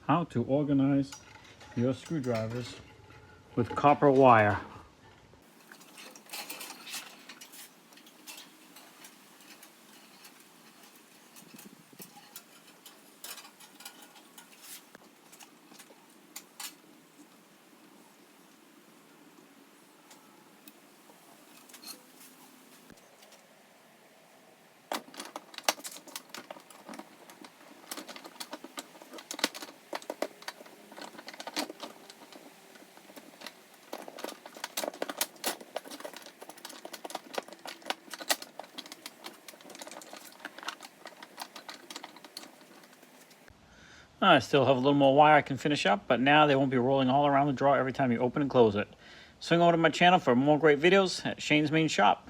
how to organize your screwdrivers with copper wire. I still have a little more wire I can finish up, but now they won't be rolling all around the drawer every time you open and close it. Swing over to my channel for more great videos at Shane's Main Shop.